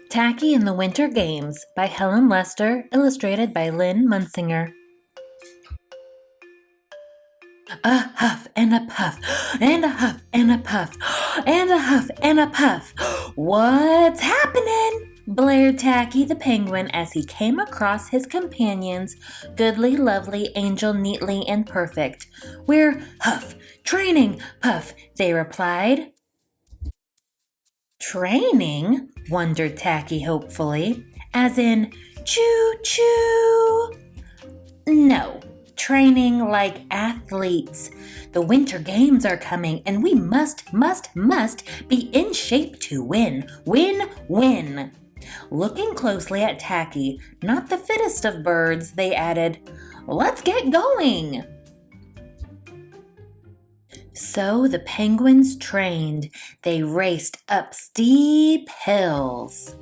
Tacky in the Winter Games by Helen Lester, illustrated by Lynn Munsinger. A huff and a puff, and a huff and a puff, and a huff and a puff. What's happening? Blared Tacky the penguin as he came across his companions, Goodly, Lovely, Angel, Neatly, and Perfect. We're huff, training, puff, they replied. Training? Wondered Tacky hopefully, as in choo-choo. No, training like athletes. The Winter Games are coming and we must be in shape to win. Win. Looking closely at Tacky, not the fittest of birds, they added, let's get going. So the penguins trained. They raced up steep hills.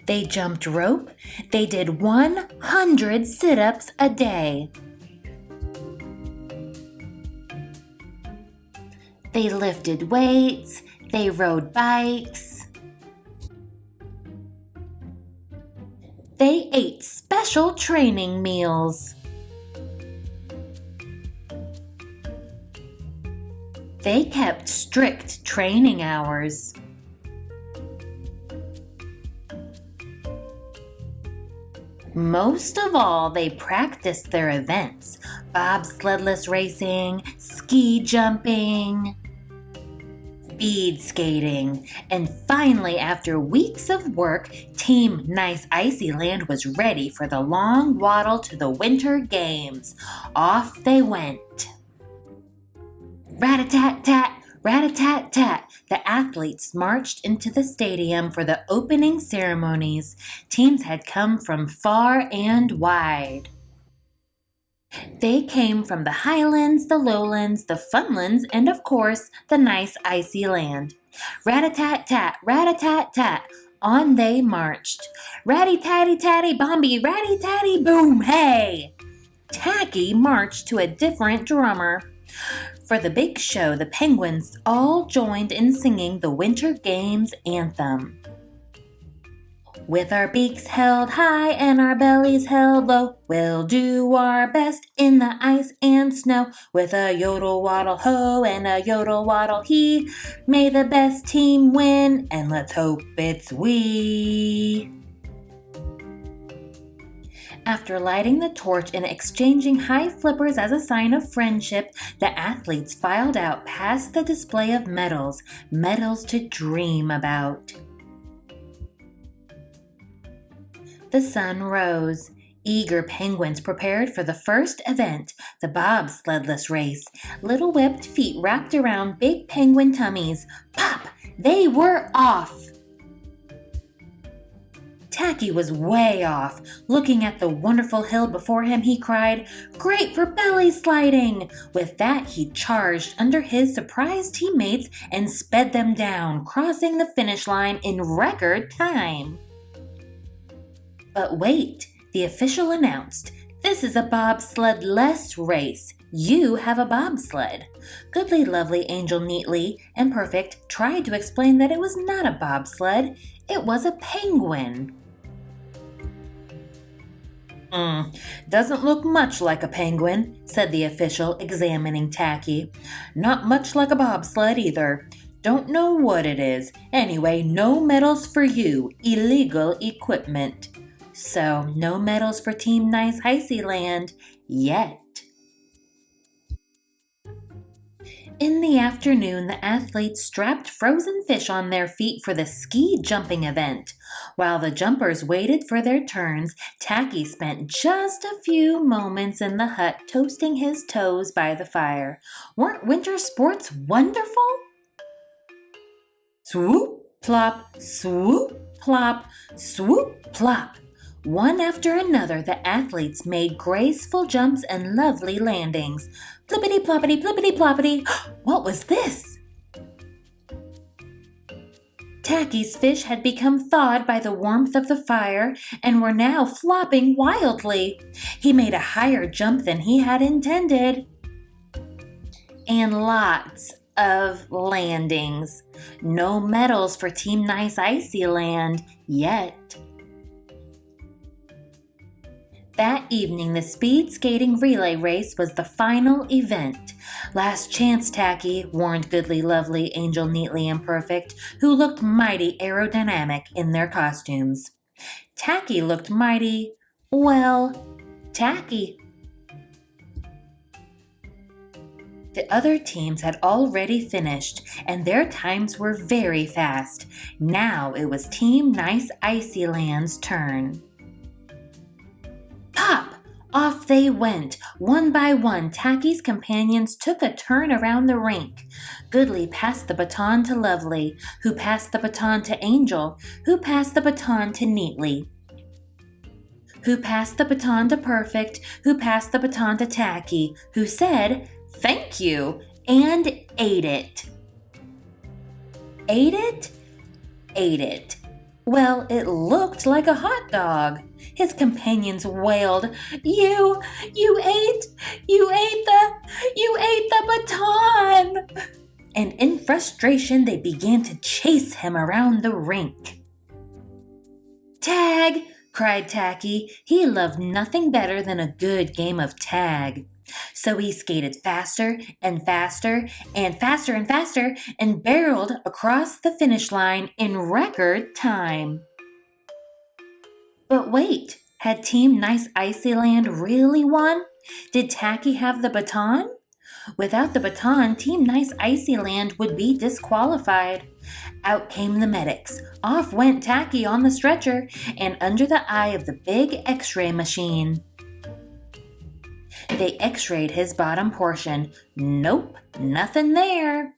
They jumped rope. They did 100 sit-ups a day. They lifted weights. They rode bikes. They ate special training meals. They kept strict training hours. Most of all, they practiced their events: bobsledless racing, ski jumping, speed skating, and finally, after weeks of work, Team Nice Icy Land was ready for the long waddle to the Winter Games. Off they went. Rat-a-tat-tat, rat-a-tat-tat, the athletes marched into the stadium for the opening ceremonies. Teams had come from far and wide. They came from the highlands, the lowlands, the funlands, and of course, the nice icy land. Rat-a-tat-tat, rat-a-tat-tat, on they marched. Ratty-tatty-tatty, bomby, ratty-tatty, boom, hey! Tacky marched to a different drummer. For the big show, the penguins all joined in singing the Winter Games anthem. With our beaks held high and our bellies held low, we'll do our best in the ice and snow. With a yodel waddle ho and a yodel waddle he, may the best team win, and let's hope it's we. After lighting the torch and exchanging high flippers as a sign of friendship, the athletes filed out past the display of medals to dream about. The sun rose. Eager penguins prepared for the first event, the bobsledless race. Little webbed feet wrapped around big penguin tummies. Pop! They were off! Tacky was way off. Looking at the wonderful hill before him, he cried, "Great for belly sliding!" With that, he charged under his surprised teammates and sped them down, crossing the finish line in record time. But wait, the official announced, "This is a bobsled-less race. You have a bobsled." Goodly, Lovely, Angel, Neatly, and Perfect tried to explain that it was not a bobsled. It was a penguin. Doesn't look much like a penguin, said the official, examining Tacky. Not much like a bobsled either. Don't know what it is. Anyway, no medals for you. Illegal equipment. So, no medals for Team Nice Icy Land yet. In the afternoon, the athletes strapped frozen fish on their feet for the ski jumping event. While the jumpers waited for their turns, Tacky spent just a few moments in the hut toasting his toes by the fire. Weren't winter sports wonderful? Swoop, plop, swoop, plop, swoop, plop. One after another, the athletes made graceful jumps and lovely landings. Plippity-ploppity, plippity-ploppity. What was this? Tacky's fish had become thawed by the warmth of the fire and were now flopping wildly. He made a higher jump than he had intended. And lots of landings. No medals for Team Nice Icy Land yet. That evening, the speed skating relay race was the final event. Last chance, Tacky, warned Goodly Lovely, Angel Neatly Imperfect, who looked mighty aerodynamic in their costumes. Tacky looked mighty, well, tacky. The other teams had already finished, and their times were very fast. Now it was Team Nice Icy Land's turn. Pop! Off they went. One by one, Tacky's companions took a turn around the rink. Goodly passed the baton to Lovely, who passed the baton to Angel, who passed the baton to Neatly, who passed the baton to Perfect, who passed the baton to Tacky, who said, "Thank you," and ate it. Ate it? Ate it. Well, it looked like a hot dog. His companions wailed, You ate the baton!" And in frustration, they began to chase him around the rink. "Tag!" cried Tacky. He loved nothing better than a good game of tag. So he skated faster and faster and faster and faster and barreled across the finish line in record time. But wait, had Team Nice Icy Land really won? Did Tacky have the baton? Without the baton, Team Nice Icy Land would be disqualified. Out came the medics. Off went Tacky on the stretcher and under the eye of the big X-ray machine. They X-rayed his bottom portion. Nope, nothing there.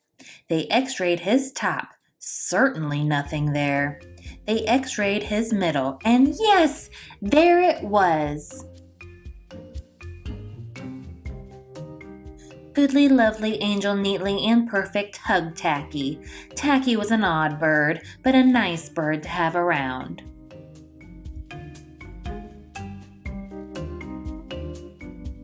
They X-rayed his top. Certainly nothing there. They X-rayed his middle, and yes, there it was. Goodly, Lovely, Angel, Neatly, and Perfect hugged Tacky. Tacky was an odd bird, but a nice bird to have around.